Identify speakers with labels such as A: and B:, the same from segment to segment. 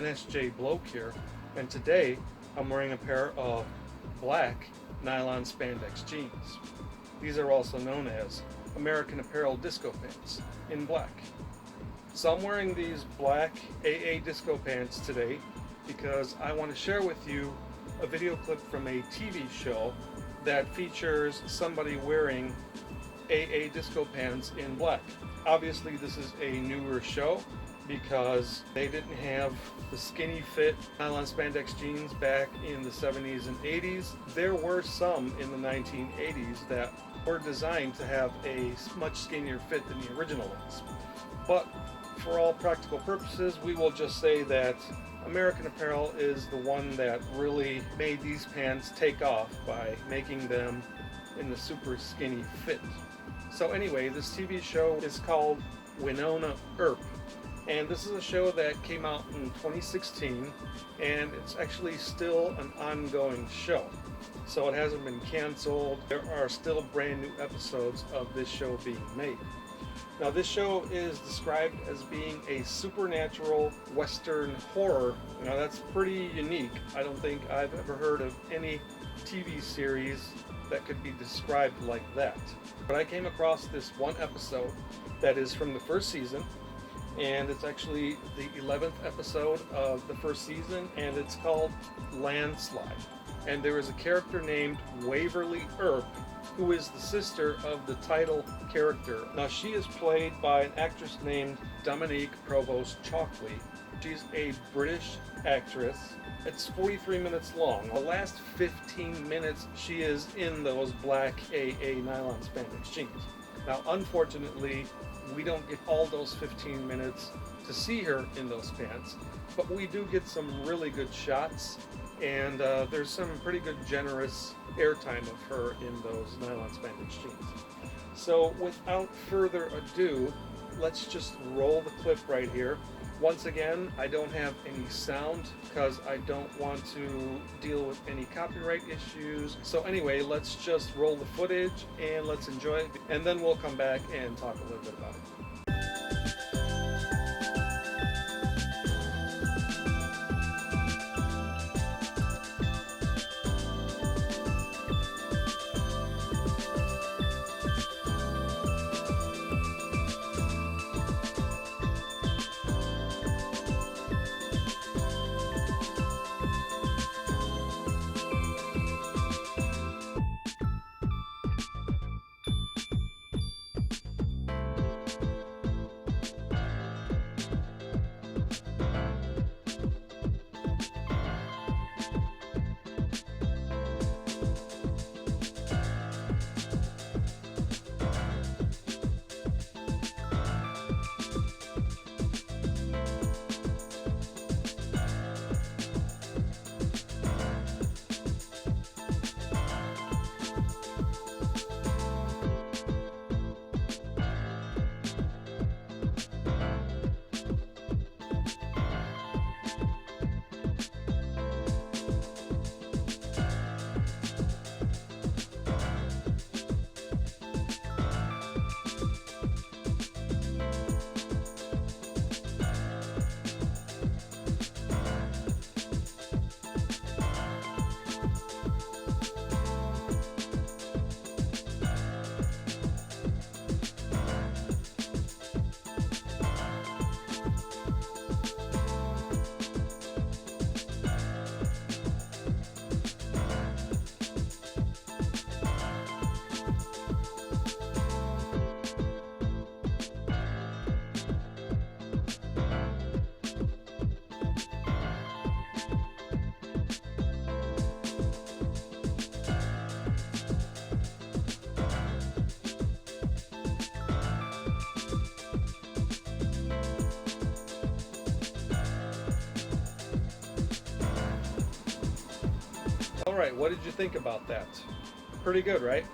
A: NSJ Bloke here, and today I'm wearing a pair of black nylon spandex jeans. These are also known as American Apparel disco pants in black. So I'm wearing these black AA disco pants today because I want to share with you a video clip from a TV show that features somebody wearing AA disco pants in black. Obviously this is a newer show because they didn't have the skinny fit nylon spandex jeans back in the 70s and 80s. There were some in the 1980s that were designed to have a much skinnier fit than the original ones. But for all practical purposes, we will just say that American Apparel is the one that really made these pants take off by making them in the super skinny fit. So anyway, this TV show is called Winona Earp, and this is a show that came out in 2016, and it's actually still an ongoing show. So it hasn't been canceled. There are still brand new episodes of this show being made. Now this show is described as being a supernatural Western horror. Now that's pretty unique. I don't think I've ever heard of any TV series that could be described like that. But I came across this one episode that is from the first season, and it's actually the 11th episode of the first season, and it's called Landslide. And there is a character named Waverly Earp, who is the sister of the title character. Now she is played by an actress named Dominique Provost-Chalkley. She's a British actress. It's 43 minutes long. The last 15 minutes she is in those black AA nylon spandex jeans. Now unfortunately we don't get all those 15 minutes to see her in those pants, but we do get some really good shots, and there's some pretty good generous airtime of her in those nylon spandex jeans. So without further ado, let's just roll the clip right here. Once again, I don't have any sound because I don't want to deal with any copyright issues. So anyway, let's just roll the footage and let's enjoy it, and then we'll come back and talk a little bit about it. Alright, what did you think about that? Pretty good, right?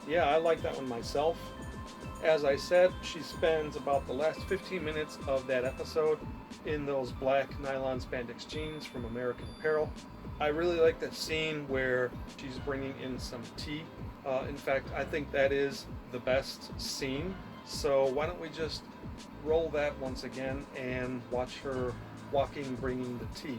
A: Yeah, I like that one myself. As I said, she spends about the last 15 minutes of that episode in those black nylon spandex jeans from American Apparel. I really like that scene where she's bringing in some tea. In fact, I think that is the best scene. So why don't we just roll that once again and watch her walking, bringing the tea.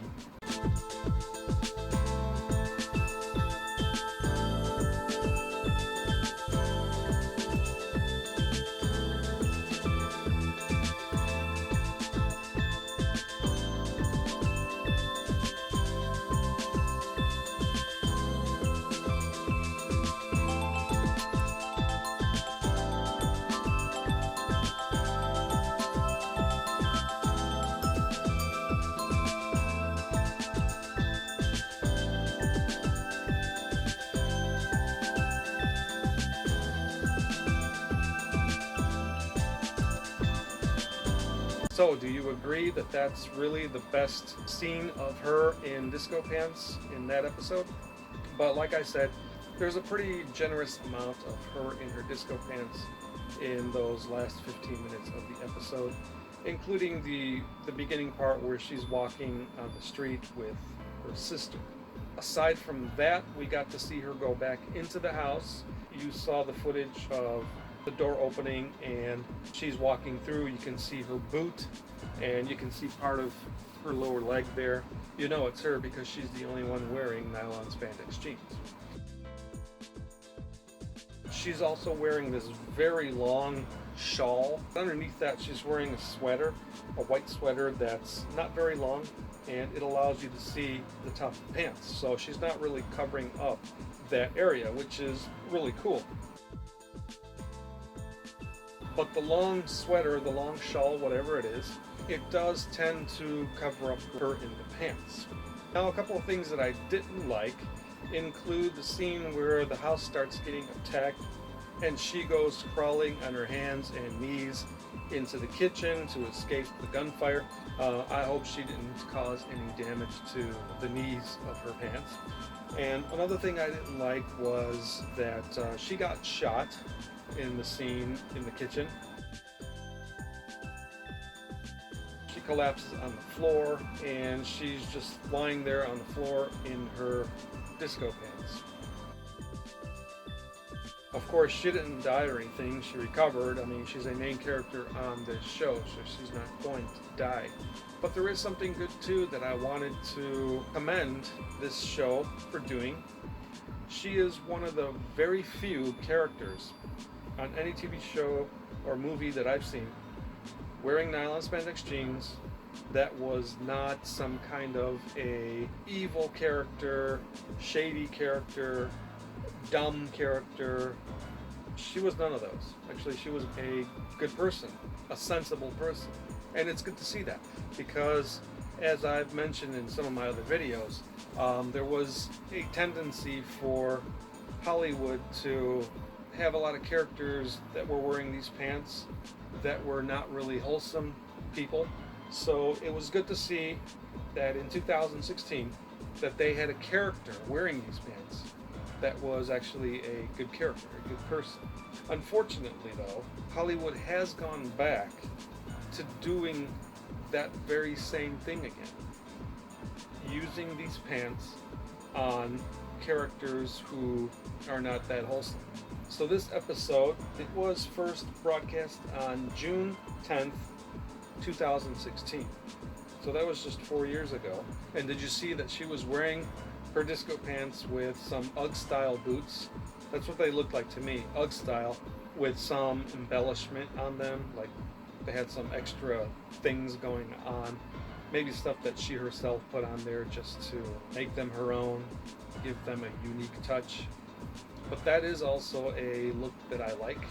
A: So, do you agree that that's really the best scene of her in disco pants in that episode? But like I said, there's a pretty generous amount of her in her disco pants in those last 15 minutes of the episode, including the beginning part where she's walking on the street with her sister. Aside from that, we got to see her go back into the house. You saw the footage of the door opening and she's walking through. You can see her boot and you can see part of her lower leg there. You know it's her because she's the only one wearing nylon spandex jeans. She's also wearing this very long shawl. Underneath that, she's wearing a sweater, a white sweater that's not very long, and it allows you to see the top of the pants. So she's not really covering up that area, which is really cool. But the long sweater, the long shawl, whatever it is, it does tend to cover up her in the pants. Now, a couple of things that I didn't like include the scene where the house starts getting attacked and she goes crawling on her hands and knees into the kitchen to escape the gunfire. I hope she didn't cause any damage to the knees of her pants. And another thing I didn't like was that she got shot in the scene in the kitchen. She collapses on the floor and she's just lying there on the floor in her disco pants. Of course, she didn't die or anything. She recovered. I mean, she's a main character on this show, so she's not going to die. But there is something good too that I wanted to commend this show for doing. She is one of the very few characters on any TV show or movie that I've seen wearing nylon spandex jeans that was not some kind of a evil character, shady character, dumb character. She was none of those. Actually, she was a good person, a sensible person. And it's good to see that because, as I've mentioned in some of my other videos, there was a tendency for Hollywood to have a lot of characters that were wearing these pants that were not really wholesome people. So it was good to see that in 2016 that they had a character wearing these pants that was actually a good character, a good person. Unfortunately though, Hollywood has gone back to doing that very same thing again, using these pants on characters who are not that wholesome. So this episode, it was first broadcast on June 10th, 2016. So that was just 4 years ago. And did you see that she was wearing her disco pants with some UGG style boots? That's what they looked like to me, UGG style, with some embellishment on them, like they had some extra things going on, maybe stuff that she herself put on there just to make them her own, give them a unique touch. But that is also a look that I like,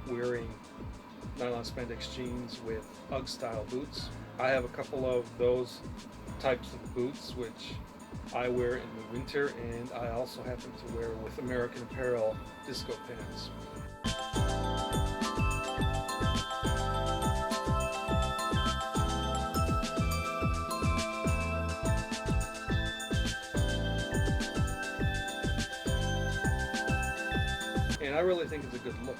A: wearing nylon spandex jeans with UGG style boots. I have a couple of those types of boots which I wear in the winter, and I also happen to wear with American Apparel disco pants. And I really think it's a good look.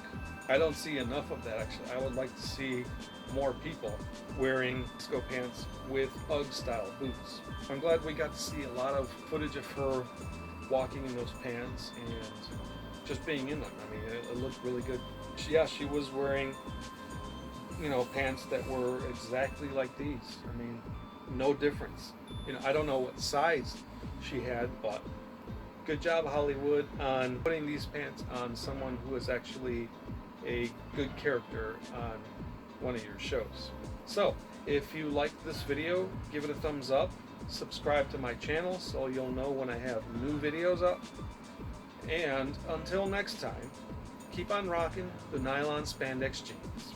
A: I don't see enough of that actually. I would like to see more people wearing disco pants with UGG style boots. I'm glad we got to see a lot of footage of her walking in those pants and just being in them. I mean, it looked really good. She was wearing pants that were exactly like these. I mean, no difference. I don't know what size she had, but good job, Hollywood, on putting these pants on someone who is actually a good character on one of your shows. So, if you liked this video, give it a thumbs up. Subscribe to my channel so you'll know when I have new videos up. And until next time, keep on rocking the Nylon Spandex jeans.